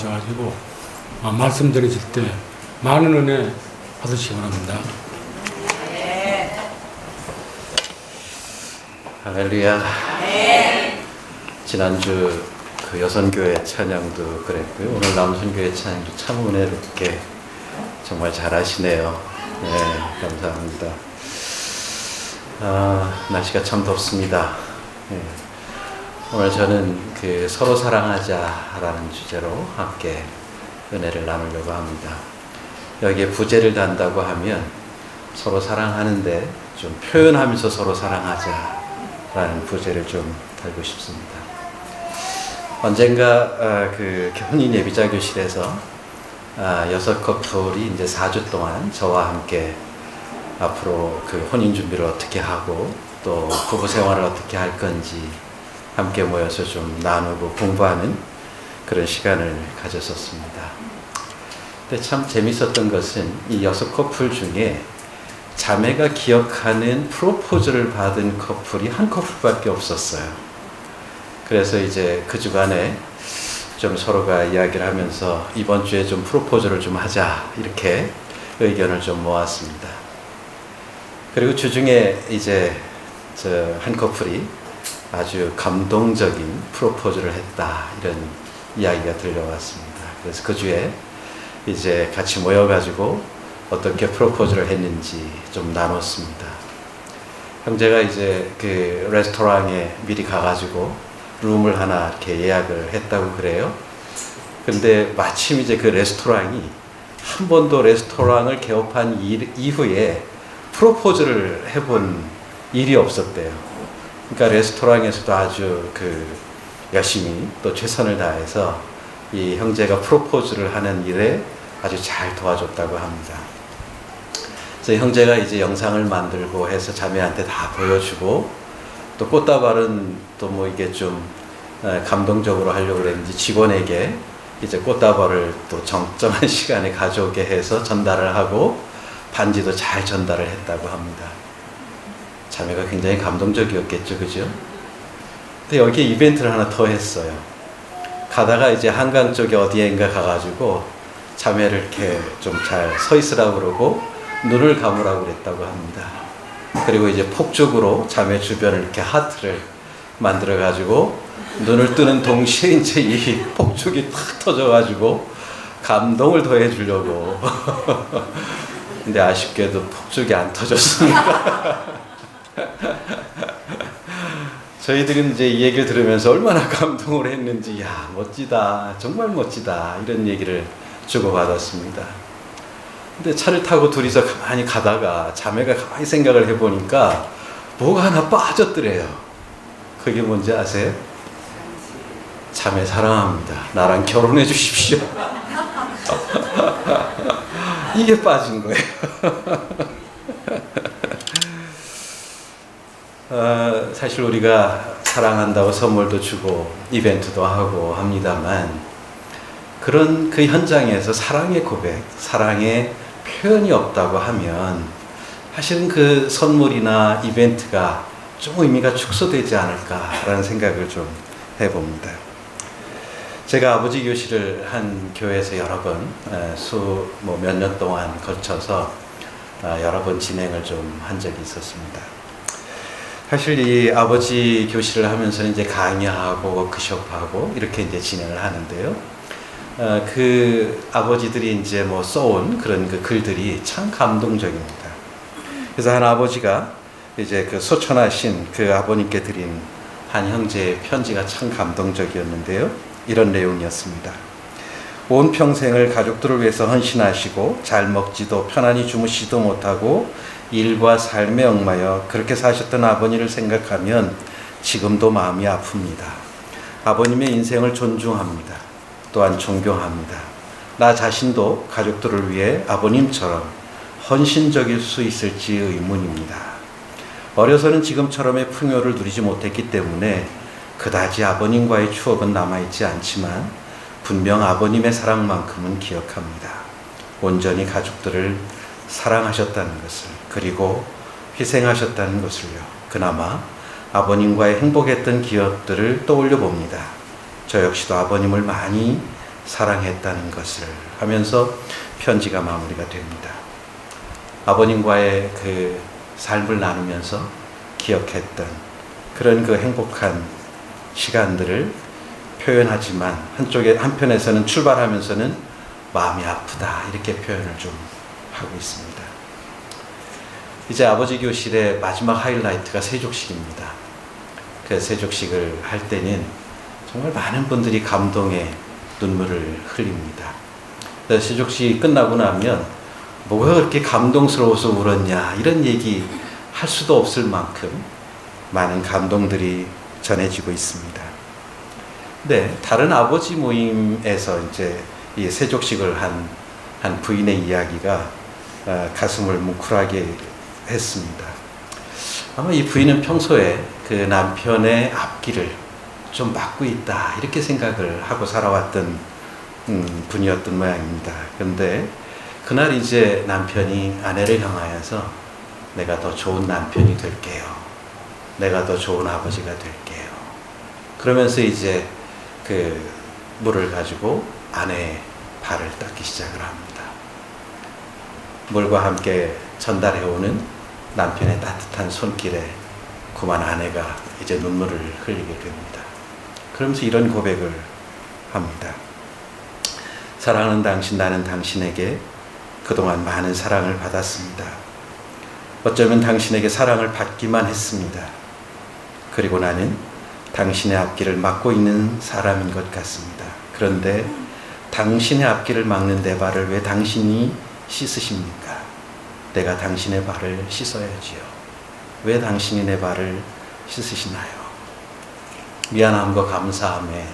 나오셔가지고 말씀드리실 때 많은 은혜 받으시기 바랍니다. 할렐루야. 지난주 그 여선교회 찬양도 그랬고요. 오늘 남선교회 찬양도 참 은혜롭게 정말 잘하시네요. 네, 감사합니다. 날씨가 참 덥습니다. 네. 오늘 저는 그 서로 사랑하자라는 주제로 함께 은혜를 나누려고 합니다. 여기에 부제를 단다고 하면 서로 사랑하는데 좀 표현하면서 서로 사랑하자라는 부제를 좀 달고 싶습니다. 언젠가 그 혼인 예비자 교실에서 6 커플이 이제 4주 동안 저와 함께 앞으로 그 혼인 준비를 어떻게 하고 또 부부 생활을 어떻게 할 건지 함께 모여서 좀 나누고 공부하는 그런 시간을 가졌었습니다. 근데 참 재밌었던 것은 이 6 커플 중에 자매가 기억하는 프로포즈를 받은 커플이 한 커플밖에 없었어요. 그래서 이제 그 주간에 좀 서로가 이야기를 하면서 이번 주에 좀 프로포즈를 좀 하자 이렇게 의견을 좀 모았습니다. 그리고 주중에 이제 한 커플이 아주 감동적인 프로포즈를 했다 이런 이야기가 들려왔습니다. 그래서 그 주에 이제 같이 모여가지고 어떻게 프로포즈를 했는지 좀 나눴습니다. 형제가 이제 그 레스토랑에 미리 가가지고 룸을 하나 이렇게 예약을 했다고 그래요. 근데 마침 이제 그 레스토랑이 한 번도 레스토랑을 개업한 이후에 프로포즈를 해본 일이 없었대요. 그러니까 레스토랑에서도 아주 그 열심히 또 최선을 다해서 이 형제가 프로포즈를 하는 일에 아주 잘 도와줬다고 합니다. 그래서 형제가 이제 영상을 만들고 해서 자매한테 다 보여주고 또 꽃다발은 또 뭐 이게 좀 감동적으로 하려고 그랬는지 직원에게 이제 꽃다발을 또 정정한 시간에 가져오게 해서 전달을 하고 반지도 잘 전달을 했다고 합니다. 자매가 굉장히 감동적이었겠죠, 그죠? 근데 여기에 이벤트를 하나 더 했어요. 가다가 이제 한강 쪽에 어디엔가 가가지고 자매를 이렇게 좀 잘 서 있으라고 그러고 눈을 감으라고 그랬다고 합니다. 그리고 이제 폭죽으로 자매 주변을 이렇게 하트를 만들어가지고 눈을 뜨는 동시에 이제 이 폭죽이 탁 터져가지고 감동을 더해주려고. 근데 아쉽게도 폭죽이 안 터졌습니다. 저희들은 이제 이 얘기를 들으면서 얼마나 감동을 했는지, 야, 멋지다, 정말 멋지다, 이런 얘기를 주고받았습니다. 근데 차를 타고 둘이서 가만히 가다가 자매가 가만히 생각을 해보니까 뭐가 하나 빠졌더래요. 그게 뭔지 아세요? 자매 사랑합니다. 나랑 결혼해 주십시오. 이게 빠진 거예요. 사실 우리가 사랑한다고 선물도 주고 이벤트도 하고 합니다만 그런 그 현장에서 사랑의 고백, 사랑의 표현이 없다고 하면 사실은 그 선물이나 이벤트가 좀 의미가 축소되지 않을까라는 생각을 좀 해봅니다. 제가 아버지 교실을 한 교회에서 여러 번 몇 년 동안 거쳐서 여러 번 진행을 좀 한 적이 있었습니다. 사실 이 아버지 교실을 하면서 이제 강의하고 워크숍하고 이렇게 이제 진행을 하는데요. 그 아버지들이 이제 뭐 써온 그런 그 글들이 참 감동적입니다. 그래서 한 아버지가 이제 그 소천하신 그 아버님께 드린 한 형제의 편지가 참 감동적이었는데요. 이런 내용이었습니다. 온 평생을 가족들을 위해서 헌신하시고 잘 먹지도 편안히 주무시지도 못하고 일과 삶에 얽매여 그렇게 사셨던 아버님을 생각하면 지금도 마음이 아픕니다. 아버님의 인생을 존중합니다. 또한 존경합니다. 나 자신도 가족들을 위해 아버님처럼 헌신적일 수 있을지 의문입니다. 어려서는 지금처럼의 풍요를 누리지 못했기 때문에 그다지 아버님과의 추억은 남아있지 않지만 분명 아버님의 사랑만큼은 기억합니다. 온전히 가족들을 사랑하셨다는 것을, 그리고 희생하셨다는 것을요. 그나마 아버님과의 행복했던 기억들을 떠올려 봅니다. 저 역시도 아버님을 많이 사랑했다는 것을 하면서 편지가 마무리가 됩니다. 아버님과의 그 삶을 나누면서 기억했던 그런 그 행복한 시간들을 표현하지만 한편에서는 출발하면서는 마음이 아프다 이렇게 표현을 좀 하고 있습니다. 이제 아버지 교실의 마지막 하이라이트가 세족식입니다. 그 세족식을 할 때는 정말 많은 분들이 감동의 눈물을 흘립니다. 세족식이 끝나고 나면 뭐가 그렇게 감동스러워서 울었냐 이런 얘기 할 수도 없을 만큼 많은 감동들이 전해지고 있습니다. 근데 다른 아버지 모임에서 이제 이 세족식을 한 부인의 이야기가 가슴을 뭉클하게 했습니다. 아마 이 부인은 평소에 그 남편의 앞길을 좀 막고 있다 이렇게 생각을 하고 살아왔던 분이었던 모양입니다. 그런데 그날 이제 남편이 아내를 향하여서 내가 더 좋은 남편이 될게요. 내가 더 좋은 아버지가 될게요. 그러면서 이제 그 물을 가지고 아내의 발을 닦기 시작을 합니다. 물과 함께 전달해오는 남편의 따뜻한 손길에 그만 아내가 이제 눈물을 흘리게 됩니다. 그러면서 이런 고백을 합니다. 사랑하는 당신, 나는 당신에게 그동안 많은 사랑을 받았습니다. 어쩌면 당신에게 사랑을 받기만 했습니다. 그리고 나는 당신의 앞길을 막고 있는 사람인 것 같습니다. 그런데 당신의 앞길을 막는 내 발을 왜 당신이 씻으십니까? 내가 당신의 발을 씻어야지요. 왜 당신이 내 발을 씻으시나요? 미안함과 감사함의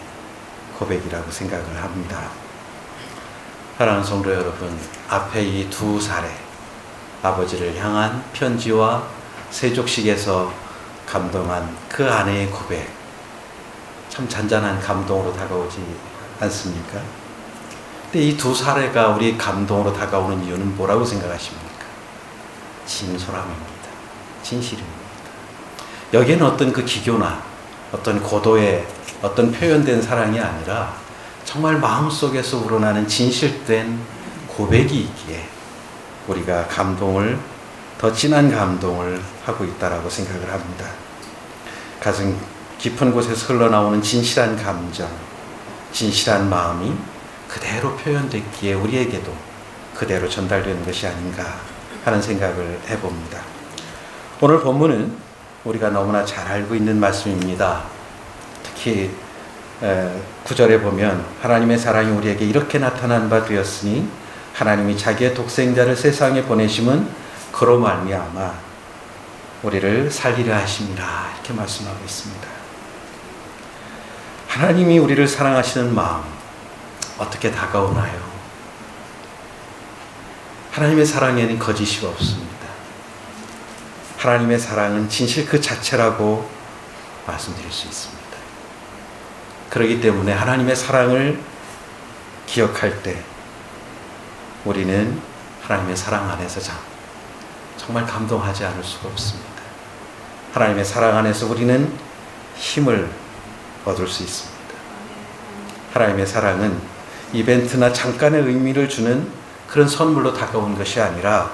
고백이라고 생각을 합니다. 사랑하는 성도 여러분, 앞에 이 두 사례, 아버지를 향한 편지와 세족식에서 감동한 그 아내의 고백, 참 잔잔한 감동으로 다가오지 않습니까? 근데 이 두 사례가 우리 감동으로 다가오는 이유는 뭐라고 생각하십니까? 진솔함입니다. 진실입니다. 여기에는 어떤 그 기교나 어떤 고도의 어떤 표현된 사랑이 아니라 정말 마음속에서 우러나는 진실된 고백이 있기에 우리가 감동을, 더 진한 감동을 하고 있다라고 생각을 합니다. 가슴 깊은 곳에서 흘러나오는 진실한 감정, 진실한 마음이 그대로 표현됐기에 우리에게도 그대로 전달되는 것이 아닌가 하는 생각을 해봅니다. 오늘 본문은 우리가 너무나 잘 알고 있는 말씀입니다. 특히 9절에 보면 하나님의 사랑이 우리에게 이렇게 나타난 바 되었으니 하나님이 자기의 독생자를 세상에 보내심은 그로 말미암아 우리를 살리려 하심이라 이렇게 말씀하고 있습니다. 하나님이 우리를 사랑하시는 마음 어떻게 다가오나요? 하나님의 사랑에는 거짓이 없습니다. 하나님의 사랑은 진실 그 자체라고 말씀드릴 수 있습니다. 그렇기 때문에 하나님의 사랑을 기억할 때 우리는 하나님의 사랑 안에서 정말 감동하지 않을 수가 없습니다. 하나님의 사랑 안에서 우리는 힘을 얻을 수 있습니다. 하나님의 사랑은 이벤트나 잠깐의 의미를 주는 그런 선물로 다가온 것이 아니라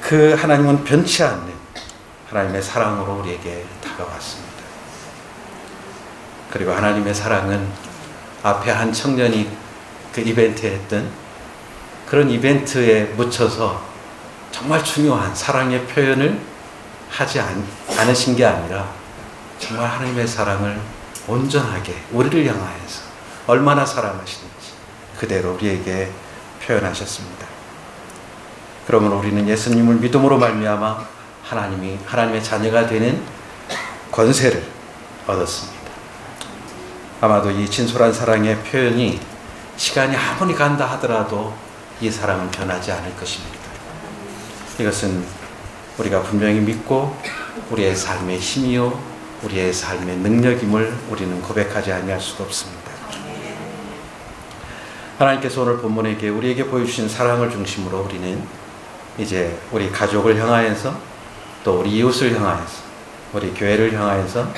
그 하나님은 변치 않는 하나님의 사랑으로 우리에게 다가왔습니다. 그리고 하나님의 사랑은 앞에 한 청년이 그 이벤트에 했던 그런 이벤트에 묻혀서 정말 중요한 사랑의 표현을 하지 않으신 게 아니라 정말 하나님의 사랑을 온전하게 우리를 향하여서 얼마나 사랑하시는지 그대로 우리에게 표현하셨습니다. 그러면 우리는 예수님을 믿음으로 말미암아 하나님의 자녀가 되는 권세를 얻었습니다. 아마도 이 진솔한 사랑의 표현이 시간이 아무리 간다 하더라도 이 사랑은 변하지 않을 것입니다. 이것은 우리가 분명히 믿고 우리의 삶의 힘이요 우리의 삶의 능력임을 우리는 고백하지 아니할 수가 없습니다. 하나님께서 오늘 본문에게 우리에게 보여주신 사랑을 중심으로 우리는 이제 우리 가족을 향하여서 또 우리 이웃을 향하여서 우리 교회를 향하여서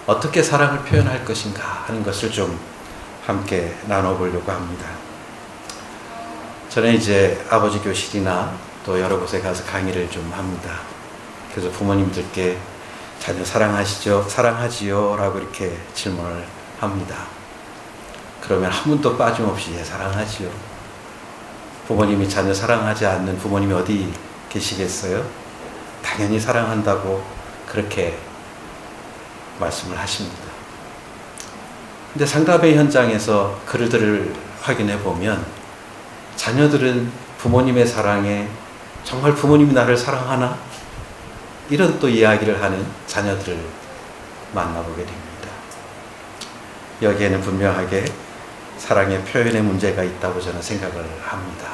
어떻게 사랑을 표현할 것인가 하는 것을 좀 함께 나눠보려고 합니다. 저는 이제 아버지 교실이나 또 여러 곳에 가서 강의를 좀 합니다. 그래서 부모님들께 자녀 사랑하지요? 라고 이렇게 질문을 합니다. 그러면 한 분도 빠짐없이 예, 사랑하지요. 부모님이 자녀 사랑하지 않는 부모님이 어디 계시겠어요? 당연히 사랑한다고 그렇게 말씀을 하십니다. 근데 상담의 현장에서 글들을 확인해 보면 자녀들은 부모님의 사랑에 정말 부모님이 나를 사랑하나? 이런 또 이야기를 하는 자녀들을 만나보게 됩니다. 여기에는 분명하게 사랑의 표현의 문제가 있다고 저는 생각을 합니다.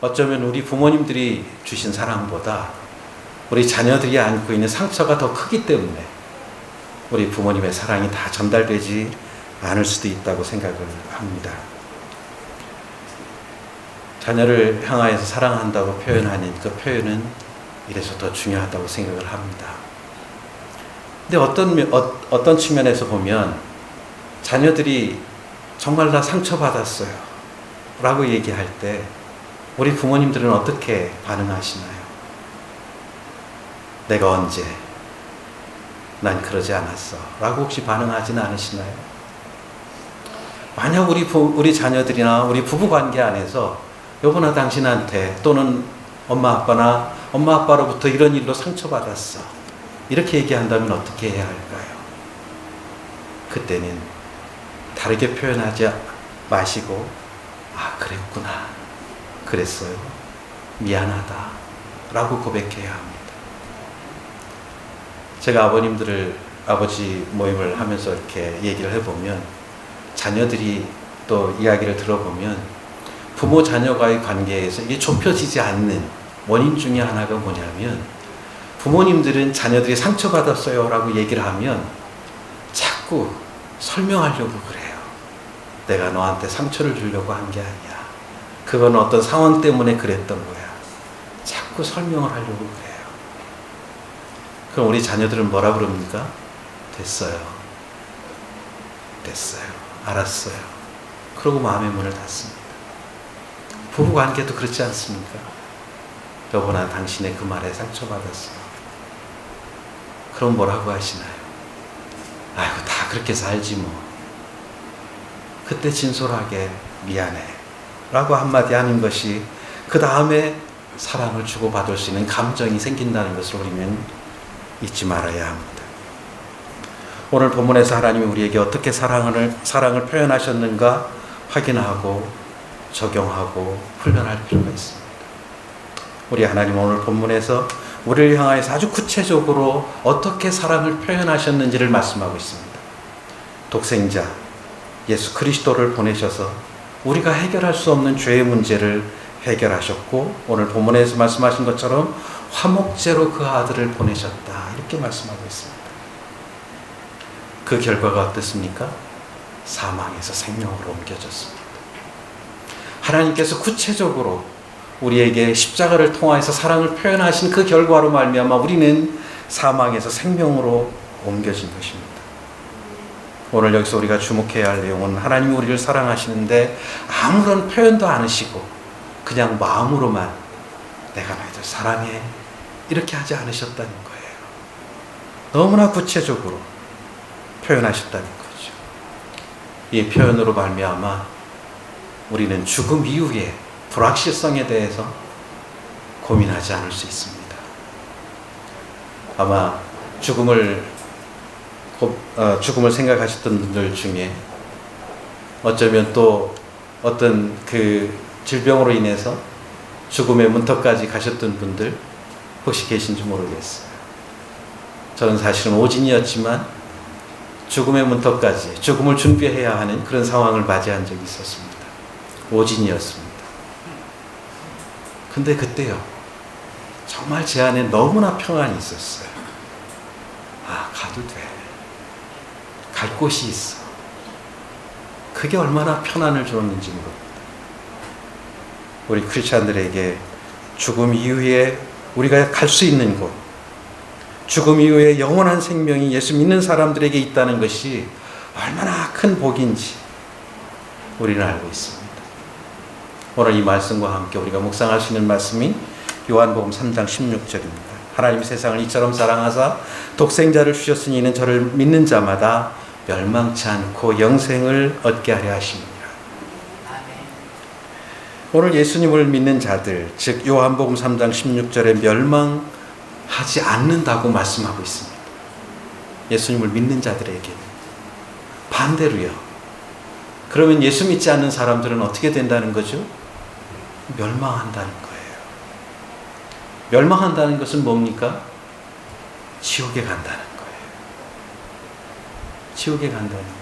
어쩌면 우리 부모님들이 주신 사랑보다 우리 자녀들이 안고 있는 상처가 더 크기 때문에 우리 부모님의 사랑이 다 전달되지 않을 수도 있다고 생각을 합니다. 자녀를 향하여서 사랑한다고 표현하는 그 표현은 이래서 더 중요하다고 생각을 합니다. 근데 어떤 측면에서 보면 자녀들이 정말 나 상처받았어요 라고 얘기할 때 우리 부모님들은 어떻게 반응하시나요? 내가 언제? 난 그러지 않았어 라고 혹시 반응하지는 않으시나요? 만약 우리 자녀들이나 우리 부부관계 안에서 여보나 당신한테 또는 엄마 아빠로부터 이런 일로 상처받았어 이렇게 얘기한다면 어떻게 해야 할까요? 그때는 다르게 표현하지 마시고 그랬구나 그랬어요 미안하다 라고 고백해야 합니다. 제가 아버지 모임을 하면서 이렇게 얘기를 해보면 자녀들이 또 이야기를 들어보면 부모 자녀와의 관계에서 이게 좁혀지지 않는 원인 중에 하나가 뭐냐면 부모님들은 자녀들이 상처받았어요 라고 얘기를 하면 자꾸 설명하려고 그래요. 내가 너한테 상처를 주려고 한 게 아니야. 그건 어떤 상황 때문에 그랬던 거야. 자꾸 설명을 하려고 그래요. 그럼 우리 자녀들은 뭐라 그럽니까? 됐어요. 알았어요. 그러고 마음의 문을 닫습니다. 부부관계도 그렇지 않습니까? 여보나 당신의 그 말에 상처받았어. 그럼 뭐라고 하시나요? 아이고 다 그렇게 살지 뭐. 그때 진솔하게 미안해 라고 한마디 하는 것이 그 다음에 사랑을 주고받을 수 있는 감정이 생긴다는 것을 우리는 잊지 말아야 합니다. 오늘 본문에서 하나님이 우리에게 어떻게 사랑을 표현하셨는가 확인하고 적용하고 훈련할 필요가 있습니다. 우리 하나님 오늘 본문에서 우리를 향하여서 아주 구체적으로 어떻게 사랑을 표현하셨는지를 말씀하고 있습니다. 독생자 예수 그리스도를 보내셔서 우리가 해결할 수 없는 죄의 문제를 해결하셨고 오늘 본문에서 말씀하신 것처럼 화목제로 그 아들을 보내셨다 이렇게 말씀하고 있습니다. 그 결과가 어떻습니까? 사망에서 생명으로 옮겨졌습니다. 하나님께서 구체적으로 우리에게 십자가를 통하여서 사랑을 표현하신 그 결과로 말미암아 우리는 사망에서 생명으로 옮겨진 것입니다. 오늘 여기서 우리가 주목해야 할 내용은 하나님이 우리를 사랑하시는데 아무런 표현도 안 하시고 그냥 마음으로만 내가 너희들 사랑해 이렇게 하지 않으셨다는 거예요. 너무나 구체적으로 표현하셨다는 거죠. 이 표현으로 말미암아 우리는 죽음 이후에 불확실성에 대해서 고민하지 않을 수 있습니다. 아마 죽음을 생각하셨던 분들 중에 어쩌면 또 어떤 그 질병으로 인해서 죽음의 문턱까지 가셨던 분들 혹시 계신지 모르겠어요. 저는 사실은 오진이었지만 죽음의 문턱까지 죽음을 준비해야 하는 그런 상황을 맞이한 적이 있었습니다. 오진이었습니다. 근데 그때요 정말 제 안에 너무나 평안이 있었어요. 가도 돼. 갈 곳이 있어. 그게 얼마나 편안을 줬는지 모릅니다. 우리 크리스찬들에게 죽음 이후에 우리가 갈 수 있는 곳, 죽음 이후에 영원한 생명이 예수 믿는 사람들에게 있다는 것이 얼마나 큰 복인지 우리는 알고 있습니다. 오늘 이 말씀과 함께 우리가 묵상할 수 있는 말씀이 요한복음 3장 16절입니다. 하나님이 세상을 이처럼 사랑하사 독생자를 주셨으니 이는 저를 믿는 자마다 멸망치 않고 영생을 얻게 하려 하십니다. 오늘 예수님을 믿는 자들, 즉 요한복음 3장 16절에 멸망하지 않는다고 말씀하고 있습니다. 예수님을 믿는 자들에게 반대로요. 그러면 예수 믿지 않는 사람들은 어떻게 된다는 거죠? 멸망한다는 거예요. 멸망한다는 것은 뭡니까? 지옥에 간다는 거예요. 지옥에 간다는 거예요.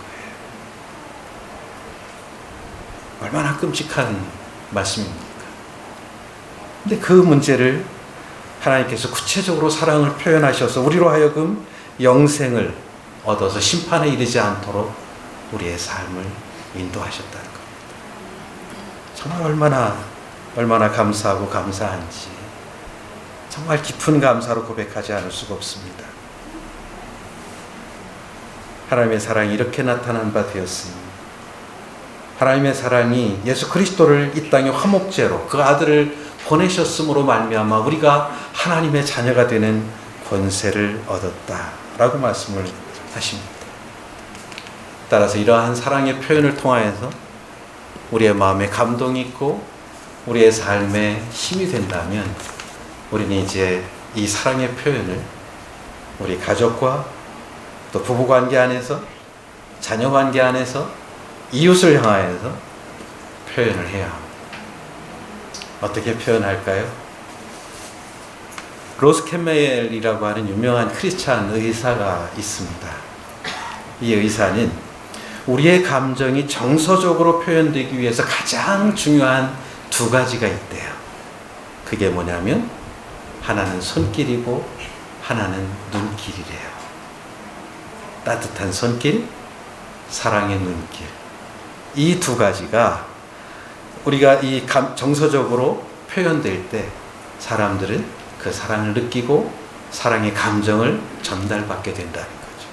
얼마나 끔찍한 말씀입니까? 근데 그 문제를 하나님께서 구체적으로 사랑을 표현하셔서 우리로 하여금 영생을 얻어서 심판에 이르지 않도록 우리의 삶을 인도하셨다는 겁니다. 정말 얼마나 감사하고 감사한지 정말 깊은 감사로 고백하지 않을 수가 없습니다. 하나님의 사랑이 이렇게 나타난 바 되었으니 하나님의 사랑이 예수 그리스도를 이 땅에 화목제로 그 아들을 보내셨음으로 말미암아 우리가 하나님의 자녀가 되는 권세를 얻었다라고 말씀을 하십니다. 따라서 이러한 사랑의 표현을 통하여서 우리의 마음에 감동이 있고 우리의 삶에 힘이 된다면 우리는 이제 이 사랑의 표현을 우리 가족과 또 부부관계 안에서 자녀관계 안에서 이웃을 향하여서 표현을 해야 합니다. 어떻게 표현할까요? 로스 캠멜이라고 하는 유명한 크리스찬 의사가 있습니다. 이 의사는 우리의 감정이 정서적으로 표현되기 위해서 가장 중요한 두 가지가 있대요. 그게 뭐냐면 하나는 손길이고 하나는 눈길이래요. 따뜻한 손길, 사랑의 눈길. 이 두 가지가 우리가 이 정서적으로 표현될 때 사람들은 그 사랑을 느끼고 사랑의 감정을 전달받게 된다는 거죠.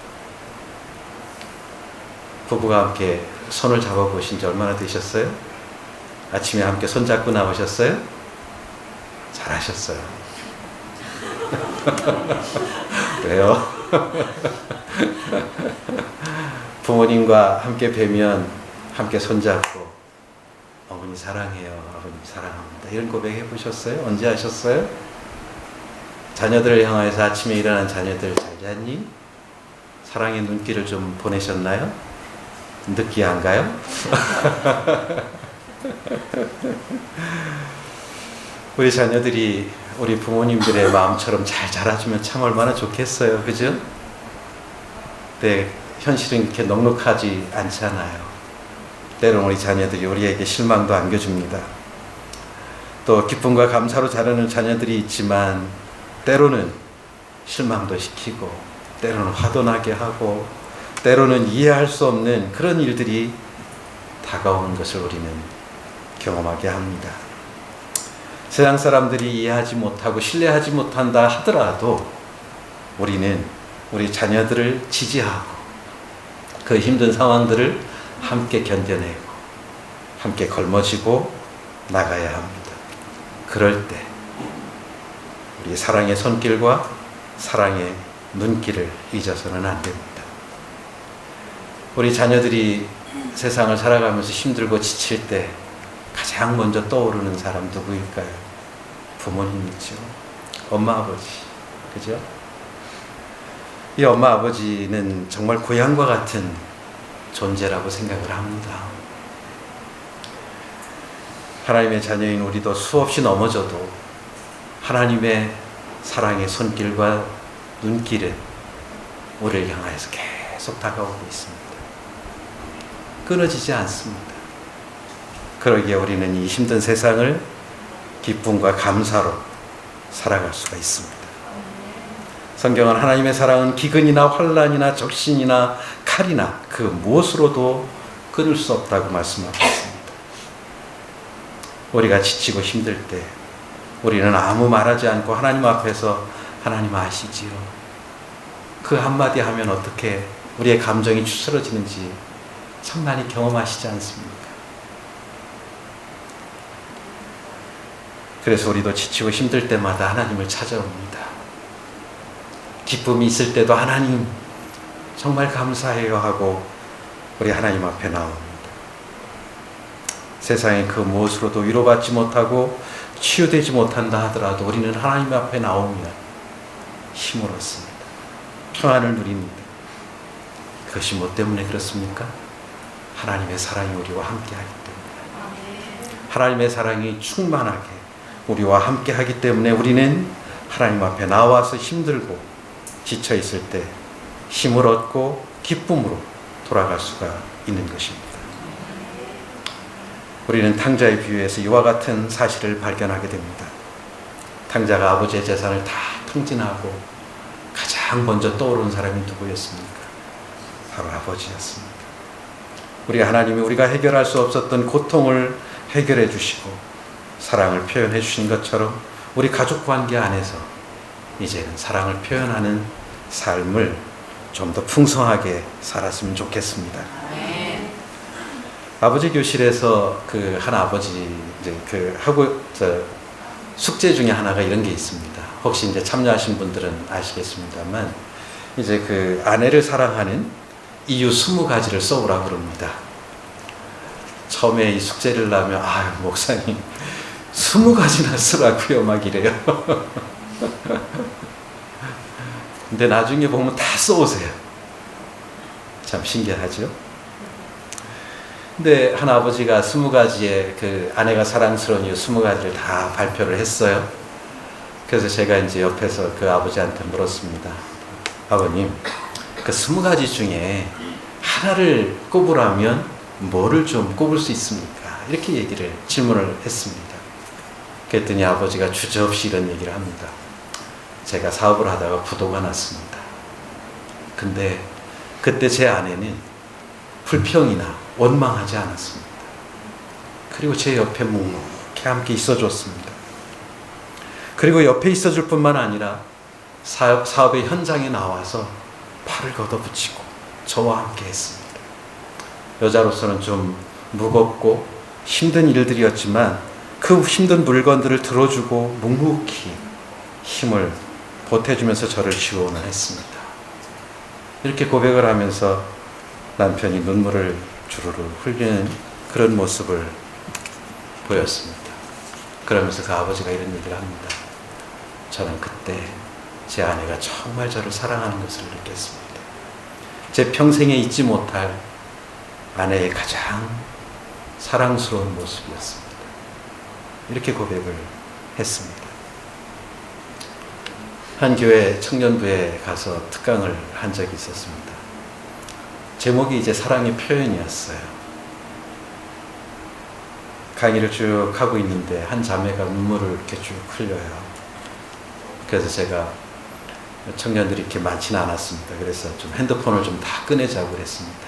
부부가 함께 손을 잡아보신 지 얼마나 되셨어요? 아침에 함께 손잡고 나오셨어요? 잘하셨어요. 왜요? 부모님과 함께 뵈면 함께 손잡고 어머니 사랑해요, 아버님 사랑합니다 이런 고백 해보셨어요? 언제 하셨어요? 자녀들을 향해서 아침에 일어난 자녀들 잘 잤니? 사랑의 눈길을 좀 보내셨나요? 느끼한가요? 우리 자녀들이 우리 부모님들의 마음처럼 잘 자라주면 참 얼마나 좋겠어요, 그죠? 네, 현실은 이렇게 넉넉하지 않잖아요. 때로는 우리 자녀들이 우리에게 실망도 안겨줍니다. 또 기쁨과 감사로 자라는 자녀들이 있지만 때로는 실망도 시키고 때로는 화도 나게 하고 때로는 이해할 수 없는 그런 일들이 다가오는 것을 우리는 경험하게 합니다. 세상 사람들이 이해하지 못하고 신뢰하지 못한다 하더라도 우리는 우리 자녀들을 지지하고 그 힘든 상황들을 함께 견뎌내고 함께 걸머지고 나가야 합니다. 그럴 때 우리 사랑의 손길과 사랑의 눈길을 잊어서는 안 됩니다. 우리 자녀들이 세상을 살아가면서 힘들고 지칠 때 가장 먼저 떠오르는 사람 누구일까요? 부모님이죠. 엄마, 아버지. 그죠? 이 엄마, 아버지는 정말 고향과 같은 존재라고 생각을 합니다. 하나님의 자녀인 우리도 수없이 넘어져도 하나님의 사랑의 손길과 눈길은 우리를 향하여서 계속 다가오고 있습니다. 끊어지지 않습니다. 그러기에 우리는 이 힘든 세상을 기쁨과 감사로 살아갈 수가 있습니다. 성경은 하나님의 사랑은 기근이나 환난이나 적신이나 칼이나 그 무엇으로도 끊을 수 없다고 말씀하고 있습니다. 우리가 지치고 힘들 때 우리는 아무 말하지 않고 하나님 앞에서 하나님 아시지요. 그 한마디 하면 어떻게 우리의 감정이 추스러지는지 참 많이 경험하시지 않습니까? 그래서 우리도 지치고 힘들 때마다 하나님을 찾아옵니다. 기쁨이 있을 때도 하나님 정말 감사해요 하고 우리 하나님 앞에 나옵니다. 세상의 그 무엇으로도 위로받지 못하고 치유되지 못한다 하더라도 우리는 하나님 앞에 나오면 힘을 얻습니다. 평안을 누립니다. 그것이 뭐 때문에 그렇습니까? 하나님의 사랑이 우리와 함께하기 때문에. 하나님의 사랑이 충만하게 우리와 함께하기 때문에 우리는 하나님 앞에 나와서 힘들고 지쳐있을 때 힘을 얻고 기쁨으로 돌아갈 수가 있는 것입니다. 우리는 탕자의 비유에서 이와 같은 사실을 발견하게 됩니다. 탕자가 아버지의 재산을 다 통진하고 가장 먼저 떠오르는 사람이 누구였습니까? 바로 아버지였습니다. 우리 하나님이 우리가 해결할 수 없었던 고통을 해결해 주시고 사랑을 표현해 주신 것처럼 우리 가족 관계 안에서 이제는 사랑을 표현하는 삶을 좀 더 풍성하게 살았으면 좋겠습니다. 아버지 교실에서 그 한 아버지 이제 그 하고 숙제 중에 하나가 이런 게 있습니다. 혹시 이제 참여하신 분들은 아시겠습니다만 이제 그 아내를 사랑하는 이유 20가지를 써오라 그럽니다. 처음에 이 숙제를 하면 목사님 20가지나 쓰라고요 막 이래요. 근데 나중에 보면 다 써오세요. 참 신기하죠? 근데 한 아버지가 20가지의 그 아내가 사랑스러운 이유 20가지를 다 발표를 했어요. 그래서 제가 이제 옆에서 그 아버지한테 물었습니다. 아버님, 그 20가지 중에 하나를 꼽으라면 뭐를 좀 꼽을 수 있습니까? 이렇게 질문을 했습니다. 그랬더니 아버지가 주저없이 이런 얘기를 합니다. 제가 사업을 하다가 부도가 났습니다. 근데 그때 제 아내는 불평이나 원망하지 않았습니다. 그리고 제 옆에 묵묵히 함께 있어줬습니다. 그리고 옆에 있어줄 뿐만 아니라 사업의 현장에 나와서 팔을 걷어붙이고 저와 함께 했습니다. 여자로서는 좀 무겁고 힘든 일들이었지만 그 힘든 물건들을 들어주고 묵묵히 힘을 보태주면서 저를 지원을 했습니다. 이렇게 고백을 하면서 남편이 눈물을 주르르 흘리는 그런 모습을 보였습니다. 그러면서 그 아버지가 이런 얘기를 합니다. 저는 그때 제 아내가 정말 저를 사랑하는 것을 느꼈습니다. 제 평생에 잊지 못할 아내의 가장 사랑스러운 모습이었습니다. 이렇게 고백을 했습니다. 한 교회 청년부에 가서 특강을 한 적이 있었습니다. 제목이 이제 사랑의 표현이었어요. 강의를 쭉 하고 있는데 한 자매가 눈물을 이렇게 쭉 흘려요. 그래서 제가 청년들이 이렇게 많지는 않았습니다. 그래서 좀 핸드폰을 좀 다 꺼내자고 그랬습니다.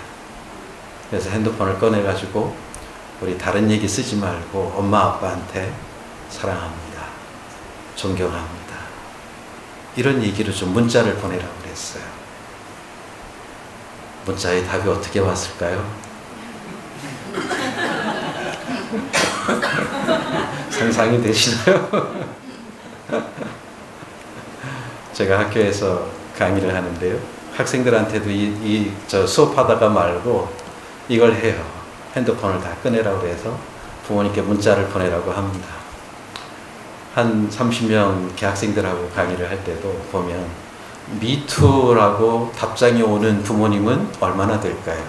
그래서 핸드폰을 꺼내가지고 우리 다른 얘기 쓰지 말고 엄마 아빠한테 사랑합니다. 존경합니다. 이런 얘기를 좀 문자를 보내라고 그랬어요. 문자의 답이 어떻게 왔을까요? 상상이 되시나요? 제가 학교에서 강의를 하는데요. 학생들한테도 저 수업하다가 말고 이걸 해요. 핸드폰을 다 꺼내라고 해서 부모님께 문자를 보내라고 합니다. 한 30명 이렇게 학생들하고 강의를 할 때도 보면 미투라고 답장이 오는 부모님은 얼마나 될까요?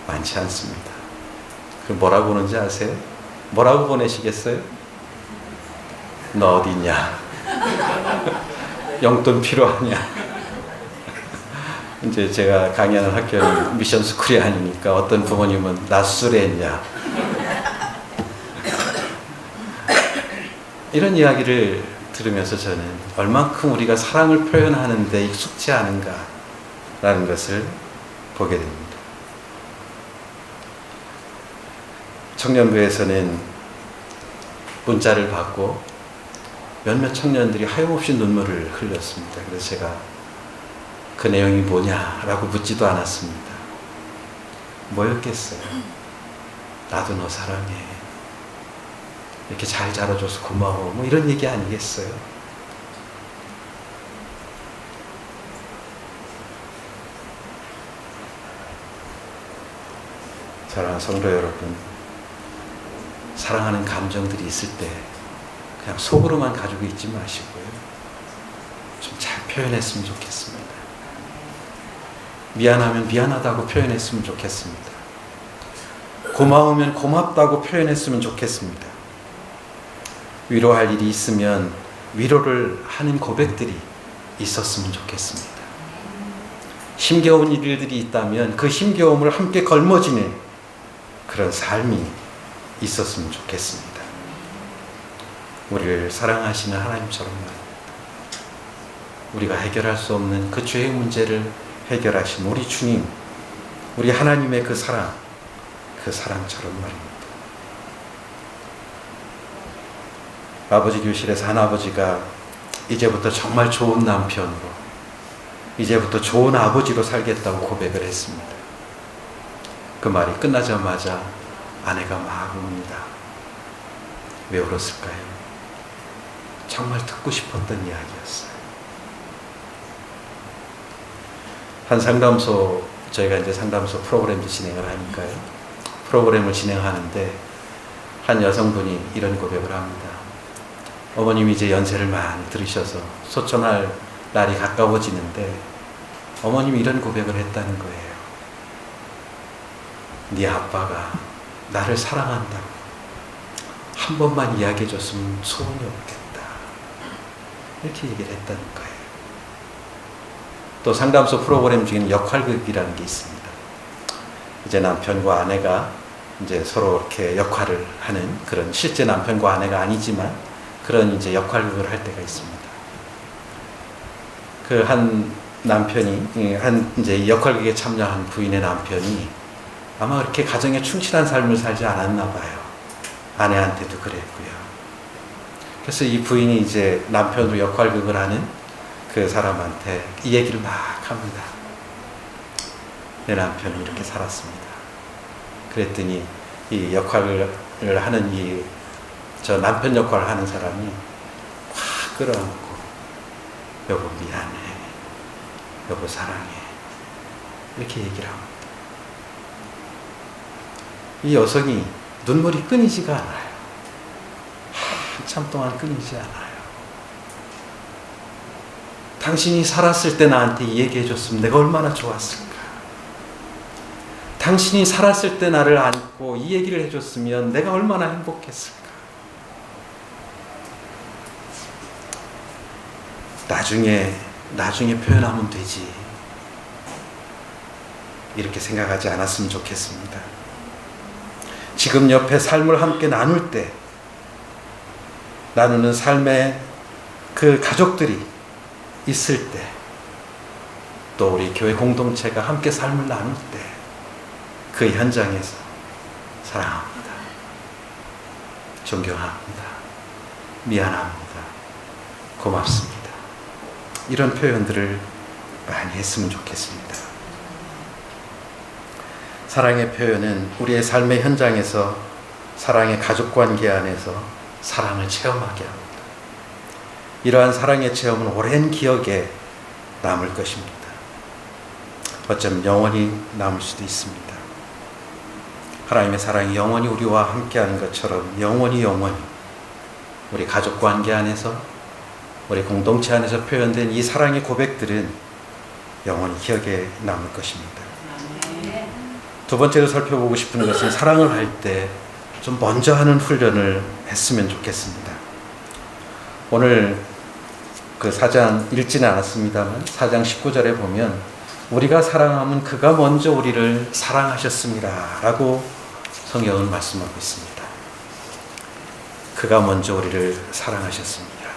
많지 않습니다. 그럼 뭐라고 오는지 아세요? 뭐라고 보내시겠어요? 너 어디 있냐? 용돈 필요하냐? 이제 제가 강의하는 학교는 미션 스쿨이 아니니까 어떤 부모님은 나 수술했냐? 이런 이야기를 들으면서 저는 얼만큼 우리가 사랑을 표현하는 데 익숙치 않은가라는 것을 보게 됩니다. 청년부에서는 문자를 받고 몇몇 청년들이 하염없이 눈물을 흘렸습니다. 그래서 제가 그 내용이 뭐냐라고 묻지도 않았습니다. 뭐였겠어요? 나도 너 사랑해. 이렇게 잘 자라줘서 고마워. 뭐 이런 얘기 아니겠어요? 사랑하는 성도 여러분, 사랑하는 감정들이 있을 때 그냥 속으로만 가지고 있지 마시고요. 좀 잘 표현했으면 좋겠습니다. 미안하면 미안하다고 표현했으면 좋겠습니다. 고마우면 고맙다고 표현했으면 좋겠습니다. 위로할 일이 있으면 위로를 하는 고백들이 있었으면 좋겠습니다. 힘겨운 일들이 있다면 그 힘겨움을 함께 걸머지는 그런 삶이 있었으면 좋겠습니다. 우리를 사랑하시는 하나님처럼 말입니다. 우리가 해결할 수 없는 그 죄의 문제를 해결하신 우리 주님, 우리 하나님의 그 사랑처럼 말입니다. 아버지 교실에서 한 아버지가 이제부터 정말 좋은 남편으로, 이제부터 좋은 아버지로 살겠다고 고백을 했습니다. 그 말이 끝나자마자 아내가 막 웁니다. 왜 울었을까요? 정말 듣고 싶었던 이야기였어요. 한 상담소, 저희가 이제 상담소 프로그램도 진행을 하니까요. 프로그램을 진행하는데 한 여성분이 이런 고백을 합니다. 어머님이 이제 연세를 많이 들으셔서 소천할 날이 가까워지는데 어머님이 이런 고백을 했다는 거예요. 네 아빠가 나를 사랑한다고 한 번만 이야기해 줬으면 소원이 없겠다. 이렇게 얘기를 했다는 거예요. 또 상담소 프로그램 중에는 역할극이라는 게 있습니다. 이제 남편과 아내가 이제 서로 이렇게 역할을 하는 그런, 실제 남편과 아내가 아니지만 그런 이제 역할극을 할 때가 있습니다. 그 한 남편이, 한 이제 역할극에 참여한 부인의 남편이 아마 그렇게 가정에 충실한 삶을 살지 않았나 봐요. 아내한테도 그랬고요. 그래서 이 부인이 이제 남편으로 역할극을 하는 그 사람한테 이 얘기를 막 합니다. 내 남편은 이렇게 살았습니다. 그랬더니 이 역할을 하는 저 남편 역할을 하는 사람이 확 끌어안고 여보 미안해, 여보 사랑해, 이렇게 얘기를 합니다. 이 여성이 눈물이 끊이지가 않아요. 한참 동안 끊이지 않아요. 당신이 살았을 때 나한테 이 얘기해 줬으면 내가 얼마나 좋았을까. 당신이 살았을 때 나를 안고 이 얘기를 해줬으면 내가 얼마나 행복했을까. 나중에 표현하면 되지. 이렇게 생각하지 않았으면 좋겠습니다. 지금 옆에 삶을 함께 나눌 때, 나누는 삶의 그 가족들이 있을 때, 또 우리 교회 공동체가 함께 삶을 나눌 때, 그 현장에서 사랑합니다, 존경합니다, 미안합니다, 고맙습니다, 이런 표현들을 많이 했으면 좋겠습니다. 사랑의 표현은 우리의 삶의 현장에서, 사랑의 가족관계 안에서 사랑을 체험하게 합니다. 이러한 사랑의 체험은 오랜 기억에 남을 것입니다. 어쩌면 영원히 남을 수도 있습니다. 하나님의 사랑이 영원히 우리와 함께하는 것처럼 영원히 우리 가족관계 안에서, 우리 공동체 안에서 표현된 이 사랑의 고백들은 영원히 기억에 남을 것입니다. 두 번째로 살펴보고 싶은 것은, 사랑을 할 때 좀 먼저 하는 훈련을 했으면 좋겠습니다. 오늘 그 4장 읽지는 않았습니다만 4장 19절에 보면 우리가 사랑하면 그가 먼저 우리를 사랑하셨습니다 라고 성경은 말씀하고 있습니다. 그가 먼저 우리를 사랑하셨습니다.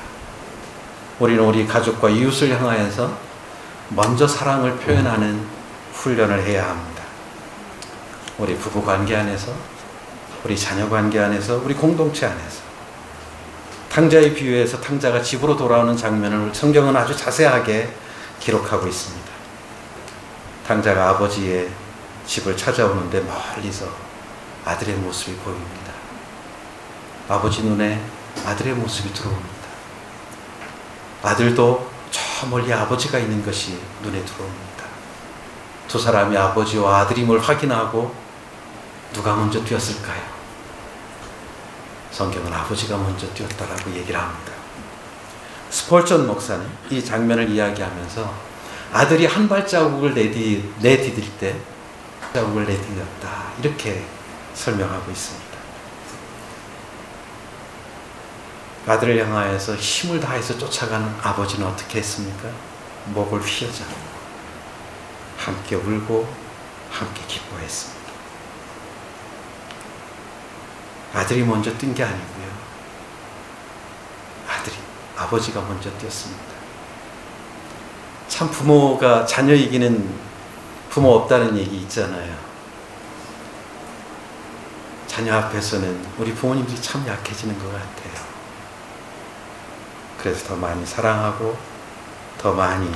우리는 우리 가족과 이웃을 향하여서 먼저 사랑을 표현하는 훈련을 해야 합니다. 우리 부부 관계 안에서, 우리 자녀 관계 안에서, 우리 공동체 안에서. 탕자의 비유에서 탕자가 집으로 돌아오는 장면을 성경은 아주 자세하게 기록하고 있습니다. 탕자가 아버지의 집을 찾아오는데 멀리서 아들의 모습이 보입니다. 아버지 눈에 아들의 모습이 들어옵니다. 아들도 저 멀리 아버지가 있는 것이 눈에 들어옵니다. 두 사람이 아버지와 아들임을 확인하고 누가 먼저 뛰었을까요? 성경은 아버지가 먼저 뛰었다라고 얘기를 합니다. 스펄전 목사는 이 장면을 이야기하면서 아들이 한 발자국을 내디딜 때 자국을 내디뎠다 이렇게 설명하고 있습니다. 아들을 향하여서 힘을 다해서 쫓아가는 아버지는 어떻게 했습니까? 목을 휘어잡고 함께 울고 함께 기뻐했습니다. 아들이 먼저 뛴 게 아니고요. 아버지가 먼저 뛰었습니다. 참 부모가 자녀 이기는 부모 없다는 얘기 있잖아요. 자녀 앞에서는 우리 부모님들이 참 약해지는 것 같아요. 그래서 더 많이 사랑하고 더 많이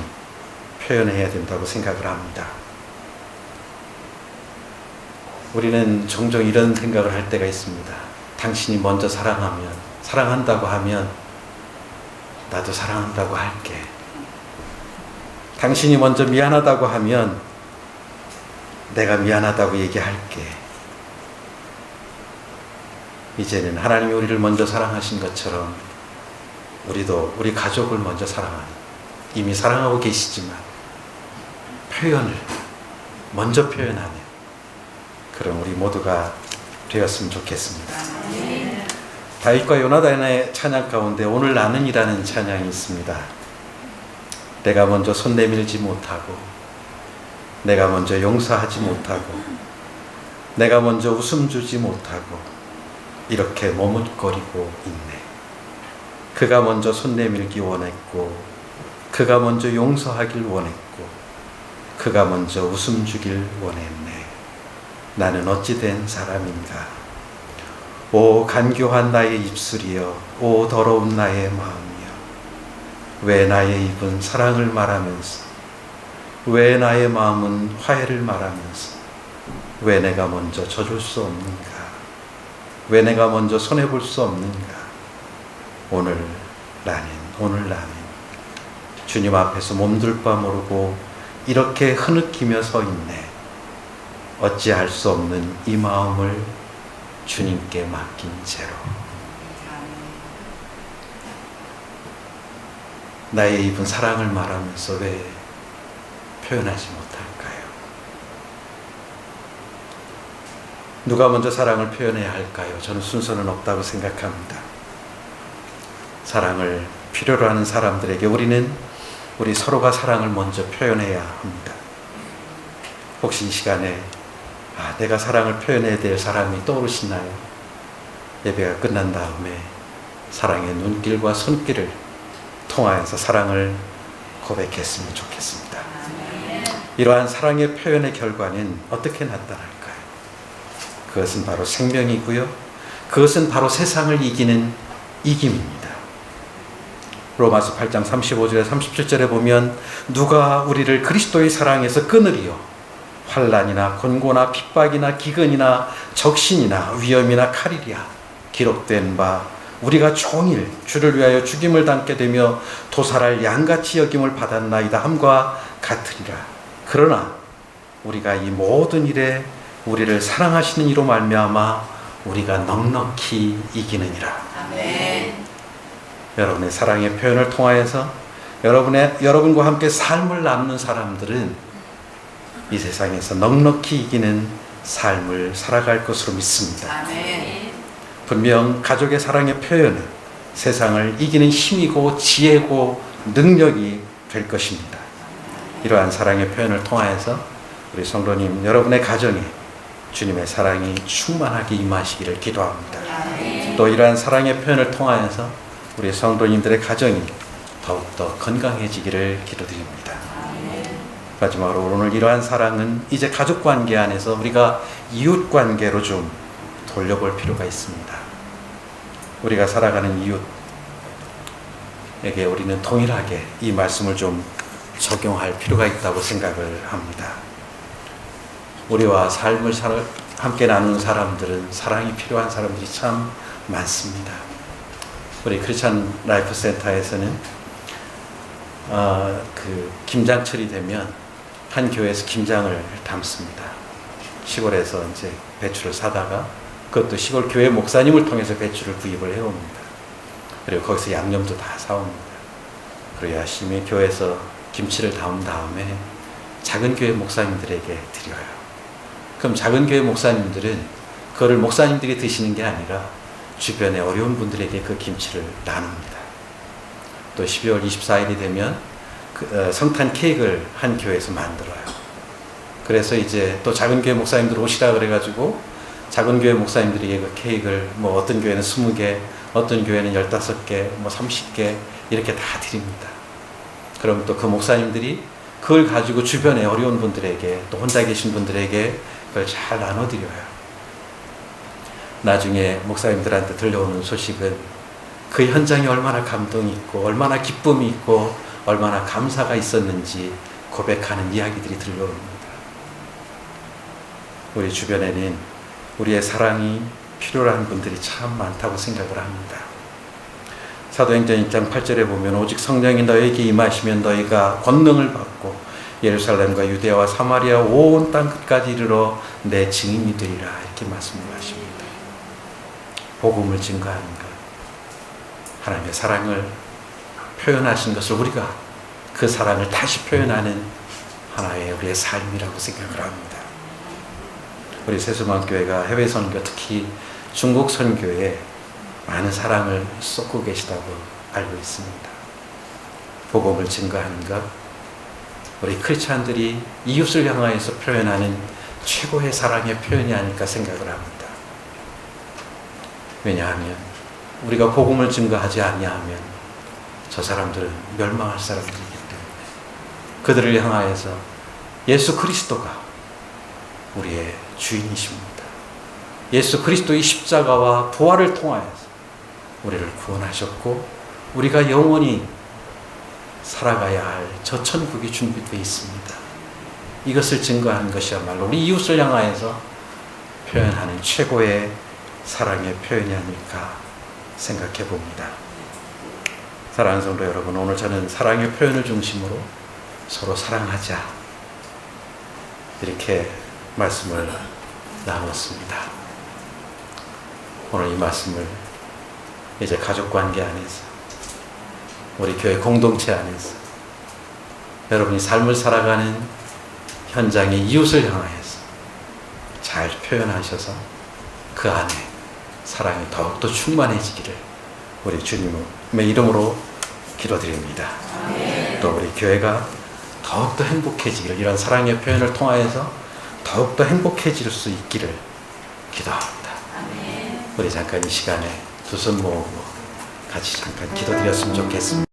표현해야 된다고 생각을 합니다. 우리는 종종 이런 생각을 할 때가 있습니다. 당신이 먼저 사랑한다고 하면 나도 사랑한다고 할게. 당신이 먼저 미안하다고 하면 내가 미안하다고 얘기할게. 이제는 하나님이 우리를 먼저 사랑하신 것처럼 우리도 우리 가족을 먼저 사랑하는, 이미 사랑하고 계시지만 표현을 먼저 표현하는 그런 우리 모두가 되었으면 좋겠습니다. 다윗과 요나단의 찬양 가운데 오늘 나는이라는 찬양이 있습니다. 내가 먼저 손 내밀지 못하고, 내가 먼저 용서하지 못하고, 내가 먼저 웃음 주지 못하고 이렇게 머뭇거리고 있네. 그가 먼저 손 내밀기 원했고, 그가 먼저 용서하길 원했고, 그가 먼저 웃음 주길 원했네. 나는 어찌 된 사람인가. 오 간교한 나의 입술이여, 오 더러운 나의 마음이여, 왜 나의 입은 사랑을 말하면서, 왜 나의 마음은 화해를 말하면서, 왜 내가 먼저 져줄 수 없는가, 왜 내가 먼저 손해볼 수 없는가. 오늘 나는 주님 앞에서 몸둘 바 모르고 이렇게 흐느끼며 서 있네. 어찌할 수 없는 이 마음을 주님께 맡긴 채로 나의 입은 사랑을 말하면서 왜 표현하지 못할까요? 누가 먼저 사랑을 표현해야 할까요? 저는 순서는 없다고 생각합니다. 사랑을 필요로 하는 사람들에게 우리 서로가 사랑을 먼저 표현해야 합니다. 혹시 이 시간에 내가 사랑을 표현해야 될 사람이 떠오르시나요? 예배가 끝난 다음에 사랑의 눈길과 손길을 통하여서 사랑을 고백했으면 좋겠습니다. 이러한 사랑의 표현의 결과는 어떻게 나타날까요? 그것은 바로 생명이고요. 그것은 바로 세상을 이기는 이김입니다. 로마서 8장 35절에 37절에 보면 누가 우리를 그리스도의 사랑에서 끊으리요? 환난이나 곤고나 핍박이나 기근이나 적신이나 위험이나 칼이랴. 기록된 바 우리가 종일 주를 위하여 죽임을 당게 되며 도살할 양같이 여김을 받았나이다 함과 같으리라. 그러나 우리가 이 모든 일에 우리를 사랑하시는 이로 말미암아 우리가 넉넉히 이기느니라. 아멘. 여러분의 사랑의 표현을 통하여서 여러분과 함께 삶을 나누는 사람들은 이 세상에서 넉넉히 이기는 삶을 살아갈 것으로 믿습니다. 아멘. 분명 가족의 사랑의 표현은 세상을 이기는 힘이고 지혜고 능력이 될 것입니다. 이러한 사랑의 표현을 통하여서 우리 성도님 여러분의 가정에 주님의 사랑이 충만하게 임하시기를 기도합니다. 아멘. 또 이러한 사랑의 표현을 통하여서 우리 성도님들의 가정이 더욱더 건강해지기를 기도드립니다. 아멘. 마지막으로 오늘 이러한 사랑은 이제 가족관계 안에서 우리가 이웃관계로 좀 돌려볼 필요가 있습니다. 우리가 살아가는 이웃에게 우리는 동일하게 이 말씀을 좀 적용할 필요가 있다고 생각을 합니다. 우리와 삶을 함께 나누는 사람들은 사랑이 필요한 사람들이 참 많습니다. 우리 크리스천 라이프 센터에서는 그 김장철이 되면 한 교회에서 김장을 담습니다. 시골에서 이제 배추를 사다가 그것도 시골 교회 목사님을 통해서 배추를 구입을 해옵니다. 그리고 거기서 양념도 다 사옵니다. 그리고 열심히 교회에서 김치를 담은 다음에 작은 교회 목사님들에게 드려요. 그럼 작은 교회 목사님들은 그거를 목사님들이 드시는 게 아니라 주변에 어려운 분들에게 그 김치를 나눕니다. 또 12월 24일이 되면 성탄 케이크를 한 교회에서 만들어요. 그래서 이제 또 작은 교회 목사님들 오시라 그래가지고 작은 교회 목사님들에게 그 케이크를 뭐 어떤 교회는 20개, 어떤 교회는 15개, 뭐 30개 이렇게 다 드립니다. 그럼 또 그 목사님들이 그걸 가지고 주변에 어려운 분들에게 또 혼자 계신 분들에게 그걸 잘 나눠드려요. 나중에 목사님들한테 들려오는 소식은 그 현장에 얼마나 감동이 있고 얼마나 기쁨이 있고 얼마나 감사가 있었는지 고백하는 이야기들이 들려옵니다. 우리 주변에는 우리의 사랑이 필요로 하는 분들이 참 많다고 생각을 합니다. 사도행전 1장 8절에 보면 오직 성령이 너에게 임하시면 너희가 권능을 받고 예루살렘과 유대와 사마리아 온 땅 끝까지 이르러 내 증인이 되리라 이렇게 말씀을 하십니다. 복음을 증거하는 것, 하나님의 사랑을 표현하신 것을 우리가 그 사랑을 다시 표현하는 하나의 우리의 삶이라고 생각을 합니다. 우리 세수만교회가 해외 선교, 특히 중국 선교에 많은 사랑을 쏟고 계시다고 알고 있습니다. 복음을 증거하는 것, 우리 크리스찬들이 이웃을 향하여서 표현하는 최고의 사랑의 표현이 아닐까 생각을 합니다. 왜냐하면 우리가 복음을 증거하지 아니하면 저 사람들은 멸망할 사람들이기 때문에 그들을 향하여서 예수 그리스도가 우리의 주인이십니다. 예수 그리스도의 십자가와 부활을 통하여서 우리를 구원하셨고 우리가 영원히 살아가야 할 저 천국이 준비되어 있습니다. 이것을 증거하는 것이야말로 우리 이웃을 향하여서 표현하는 최고의 사랑의 표현이 아닐까 생각해 봅니다. 사랑하는 성도 여러분, 오늘 저는 사랑의 표현을 중심으로 서로 사랑하자 이렇게 말씀을 나눴습니다. 오늘 이 말씀을 이제 가족관계 안에서 우리 교회 공동체 안에서 여러분이 삶을 살아가는 현장의 이웃을 향하여서 잘 표현하셔서 그 안에 사랑이 더욱더 충만해지기를 우리 주님의 이름으로 기도드립니다. 또 우리 교회가 더욱더 행복해지기를, 이런 사랑의 표현을 통하여서 더욱더 행복해질 수 있기를 기도합니다. 우리 잠깐 이 시간에 두 손 모으고 같이 잠깐 기도드렸으면 좋겠습니다.